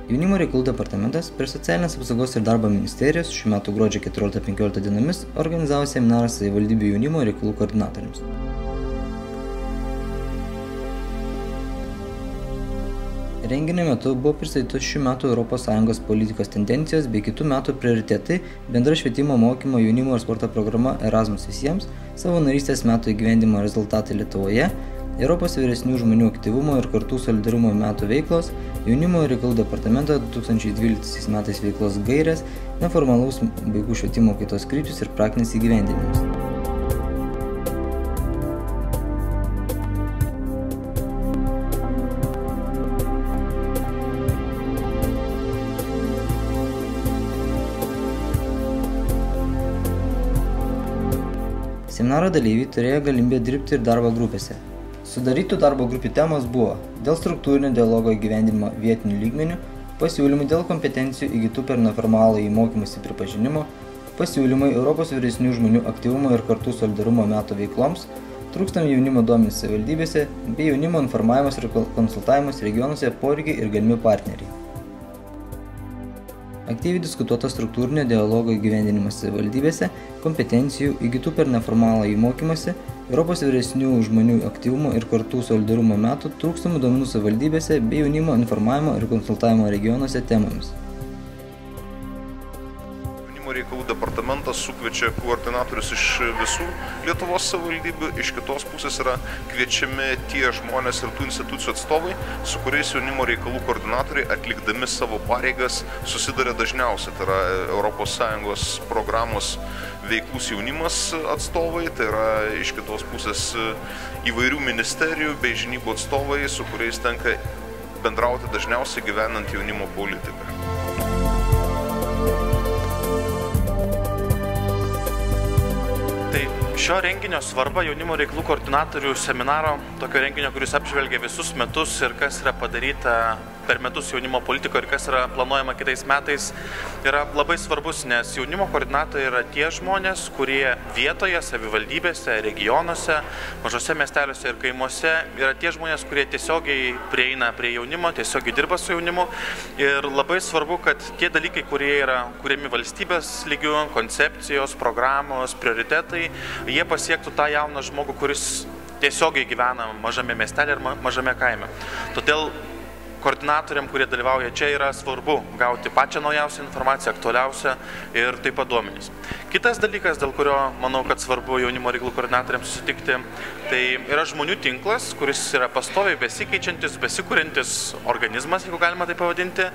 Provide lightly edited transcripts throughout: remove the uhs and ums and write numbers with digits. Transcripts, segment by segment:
Jaunimo reikalų departamentas prie Socialinės apsaugos ir darbo ministerijos šių metų gruodžio 14-15 dienomis organizavo seminarą savivaldybių jaunimo reikalų koordinatoriams. Renginio metu buvo pristatytos šių metų ES politikos tendencijos bei kitų metų prioritetai, bendra švietimo mokymo jaunimo ir sporto programa Erasmus visiems, savanorystės metų įgyvendinimo rezultatai Lietuvoje, Europos vyresnių žmonių aktyvumo ir kartų solidarumo metų veiklos, jaunimo reikalų departamento 2012 metais veiklos gairės, neformalaus vaikų švietimo kaitos kryptis ir praktinis įgyvendinimas. Seminaro dalyviai turėjo galimybę dirbti ir darbo grupėse. Sudarytų darbo grupių temos buvo dėl struktūrinio dialogo įgyvendinimo vietinių lygmenių, pasiūlymai dėl kompetencijų įgytų per neformalųjį mokymąsi pripažinimo, pasiūlymai Europos vyresnių žmonių aktyvumo ir kartų solidarumo metų veikloms, trūkstami jaunimo duomenys savivaldybėse bei jaunimo informavimas ir konsultavimas regionuose poreikiai ir galimi partneriai. Aktyviai diskutuota struktūrinio dialogo įgyvendinimas savivaldybėse, kompetencijų įgytų per neformalųjį mokymąsi, Europos vyresnių žmonių aktyvumo ir kartų solidarumo metų trūkstamų duomenų savivaldybėse bei jaunimo informavimo ir konsultavimo regionuose temomis. Reikalų departamentas sukviečia koordinatorius iš visų Lietuvos savivaldybių, iš kitos pusės yra kviečiami tie žmonės ir tų institucijų atstovai, su kuriais jaunimo reikalų koordinatoriai atlikdami savo pareigas susiduria dažniausiai. Tai yra ES programos veiklus jaunimas atstovai, tai yra iš kitos pusės įvairių ministerijų bei žinybų atstovai, su kuriais tenka bendrauti dažniausiai gyvenant jaunimo politiką. Šio renginio svarba jaunimo reikalų koordinatorių seminaro, tokio renginio, kuris apžvelgia visus metus ir kas yra padaryta per metus jaunimo politiko ir kas yra planuojama kitais metais, yra labai svarbus, nes jaunimo koordinatoriai yra tie žmonės, kurie vietoje, savivaldybėse, regionuose, mažose miesteliuose ir kaimuose yra tie žmonės, kurie tiesiogiai prieina prie jaunimo, tiesiogiai dirba su jaunimu. Ir labai svarbu, kad tie dalykai, kurie yra kuriami valstybės lygių, koncepcijos, programos, prioritetai, jie pasiektų tą jauną žmogų, kuris tiesiogiai gyvena mažame miestelė ir mažame kaime. Todėl koordinatoriam, kurie dalyvauja čia, yra svarbu gauti pačią naujausią informaciją, aktualiausią ir taip pat duomenys. Kitas dalykas, dėl kurio manau, kad svarbu jaunimo reikalų koordinatoriams susitikti, tai yra žmonių tinklas, kuris yra pastoviai besikeičiantis, besikuriantis organizmas, jeigu galima tai pavadinti,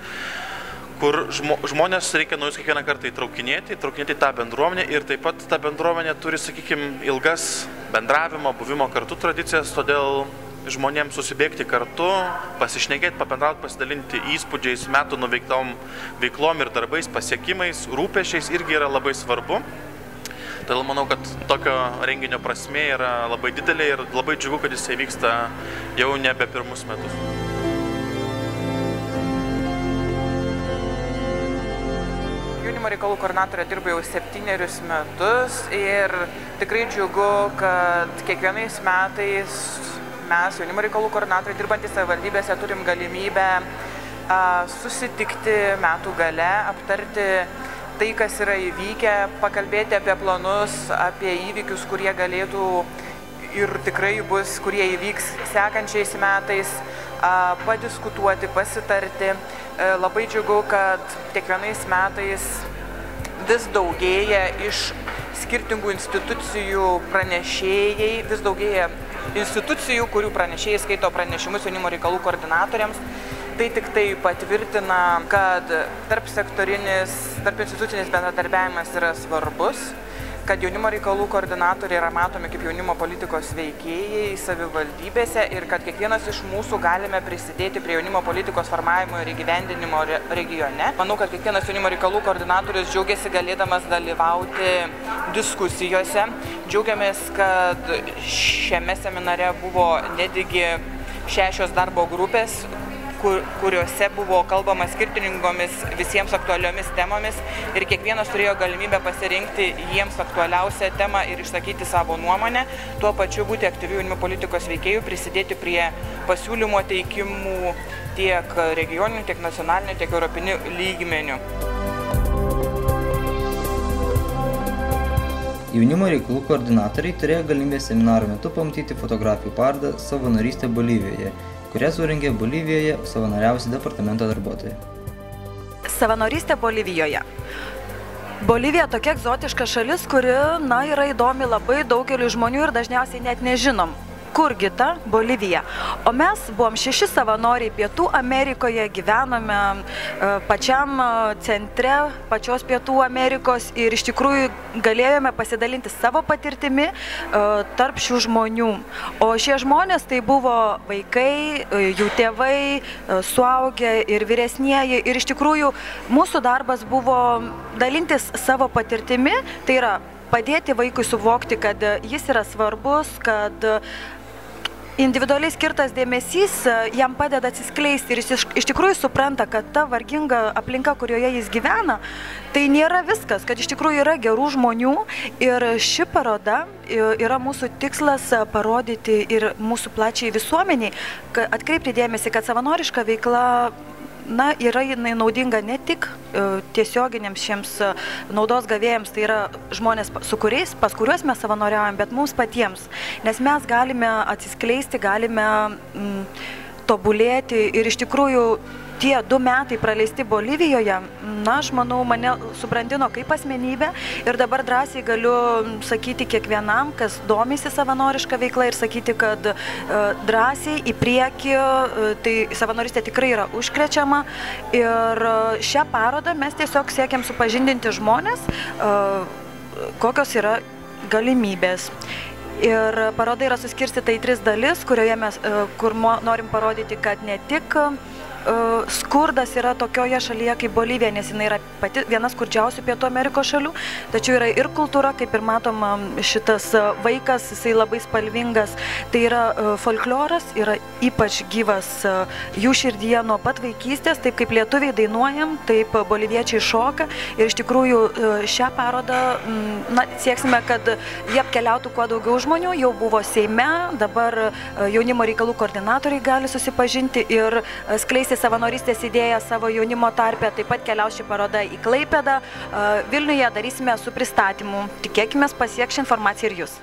kur žmonės reikia naujus kiekvieną kartą įtraukinėti tą bendruomenę ir taip pat ta bendruomenė turi, sakykime, ilgas bendravimo, buvimo kartu tradicijas, todėl žmonėms susibėgti kartu, pasišnekėti, pabendrauti, pasidalinti įspūdžiais, metų nuveiktom veiklom ir darbais, pasiekimais, rūpesčiais irgi yra labai svarbu. Todėl manau, kad tokio renginio prasmė yra labai didelė ir labai džiugu, kad jisai vyksta jau nebe pirmus metus. Jaunimo reikalų koordinatorė dirba jau 7 metus ir tikrai džiugu, kad kiekvienais metais mes, jaunimo reikalų koordinatoriai dirbantys savivaldybėse, turim galimybę susitikti metų gale, aptarti tai, kas yra įvykę, pakalbėti apie planus, apie įvykius, kurie galėtų ir tikrai bus, kurie įvyks sekančiais metais, padiskutuoti, pasitarti. Labai džiugu, kad kiekvienais metais vis daugėja iš skirtingų institucijų pranešėjai, vis daugėja institucijų, kurių pranešėjai skaito pranešimus jaunimo reikalų koordinatoriams. Tai tik tai patvirtina, kad tarp institucinis bendradarbiavimas yra svarbus, kad jaunimo reikalų koordinatoriai yra matomi kaip jaunimo politikos veikėjai savivaldybėse ir kad kiekvienas iš mūsų galime prisidėti prie jaunimo politikos formavimo ir įgyvendinimo regione. Manau, kad kiekvienas jaunimo reikalų koordinatorius džiaugiasi galėdamas dalyvauti diskusijose. Džiaugiamės, kad šiame seminare buvo netgi 6 darbo grupės, kuriuose buvo kalbama skirtingomis visiems aktualiomis temomis ir kiekvienas turėjo galimybę pasirinkti jiems aktualiausią temą ir išsakyti savo nuomonę, tuo pačiu būti aktyvių jaunimo politikos veikėjų, prisidėti prie pasiūlymo teikimų tiek regioniniu, tiek nacionaliniu, tiek europiniu lygmeniu. Jaunimo reikalų koordinatoriai turėjo galimybę seminaro metu pamatyti fotografijų parodą Savanorystė Bolivijoje, kurią surengė Bolivijoje savanoriavusi departamento darbuotojai. Savanorystė Bolivijoje. Bolivija tokia egzotiška šalis, kuri yra įdomi labai daugeliu žmonių ir dažniausiai net nežinom, kurgi ta Bolivija. O mes buvom 6 savanoriai Pietų Amerikoje, gyvenome pačiam centre pačios Pietų Amerikos ir iš tikrųjų galėjome pasidalinti savo patirtimi tarp šių žmonių. O šie žmonės tai buvo vaikai, jų tėvai, suaugę ir vyresnieji. Ir iš tikrųjų mūsų darbas buvo dalintis savo patirtimi, tai yra padėti vaikui suvokti, kad jis yra svarbus, kad individualiai skirtas dėmesys jam padeda atsiskleisti ir jis iš tikrųjų supranta, kad ta varginga aplinka, kurioje jis gyvena, tai nėra viskas, kad iš tikrųjų yra gerų žmonių ir ši paroda yra mūsų tikslas parodyti ir mūsų plačiai visuomeniai, atkreipti dėmesį, kad savanoriška veikla yra jinai naudinga ne tik tiesioginiams šiems naudos gavėjams, tai yra žmonės, pas kuriuos mes savanoriaujam, bet mums patiems. Nes mes galime atsiskleisti, galime tobulėti ir iš tikrųjų tie 2 metai praleisti Bolivijoje, aš manau, mane subrandino kaip asmenybę ir dabar drąsiai galiu sakyti kiekvienam, kas domisi savanoriška veikla ir sakyti, kad drąsiai į priekį, tai savanorystė tikrai yra užkrečiama ir šią parodą mes tiesiog siekiam supažindinti žmonės, kokios yra galimybės. Ir paroda yra suskirstyta į 3 dalis, kur norim parodyti, kad ne tik skurdas yra tokioje šalyje kaip Bolivija, nes jinai yra pati viena skurdžiausių Pietų Amerikos šalių, tačiau yra ir kultūra, kaip ir matom, šitas vaikas, jisai labai spalvingas, tai yra folkloras, yra ypač gyvas jų širdyje nuo pat vaikystės, taip kaip lietuviai dainuojam, taip boliviečiai šoka ir iš tikrųjų šią parodą sieksime, kad jie apkeliautų kuo daugiau žmonių, jau buvo Seime, dabar jaunimo reikalų koordinatoriai gali susipažinti ir skleisti savanorystės idėją savo jaunimo tarpe, taip pat keliaus ši paroda į Klaipėdą. Vilniuje darysime su pristatymu. Tikėkime, pasieks ši informacija ir jūs.